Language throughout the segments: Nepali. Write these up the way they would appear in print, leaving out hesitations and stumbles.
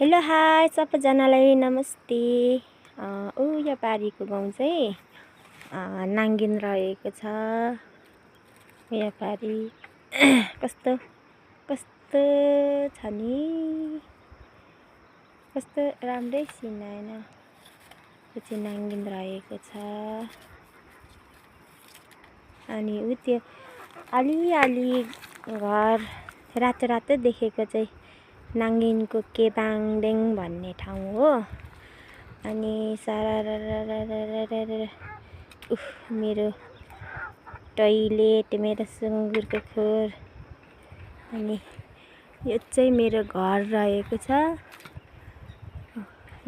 हेलो हाई सबैजनालाई नमस्ते। यहाँ पारीको गाउँ चाहिँ नाङ्गिन रहेको छ। यहाँ पारी कस्तो कस्तो छ नि, कस्तो राम्रै सिन हैन। यो चाहिँ नाङ्गिन रहेको छ। अनि उ त्यो अलिअलि घर रातो रातो देखेको चाहिँ नाङ्गिनको केबाङदेङ भन्ने ठाउँ हो। अनि सारारारारारारा मेरो टोइलेट, मेरो सुँगुरको खोर। अनि यो चाहिँ मेरो घर रहेको छ।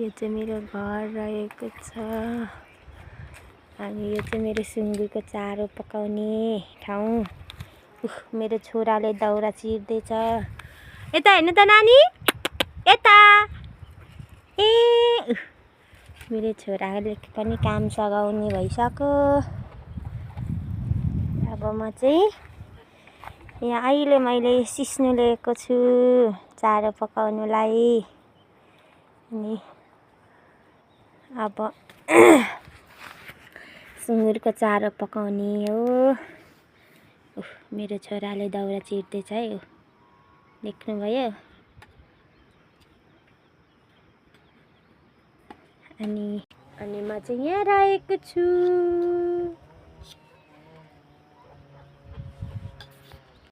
यो चाहिँ मेरो घर रहेको छ। अनि यो चाहिँ मेरो सुँगुरको चारो पकाउने ठाउँ। मेरो छोराले दाउरा चिर्दैछ। यता हेर्नु त नानी, यता। मेरो छोराले पनि काम सघाउने भइसक्यो। अब म चाहिँ यहाँ अहिले मैले सिस्नो ल्याएको छु चारो पकाउनुलाई। अनि अब सुँगुरको चारो पकाउने हो। मेरो छोराले दाउरा चिर्दैछ है। देख्नुभयो? अनि म चाहिँ यहाँ रहेको छु।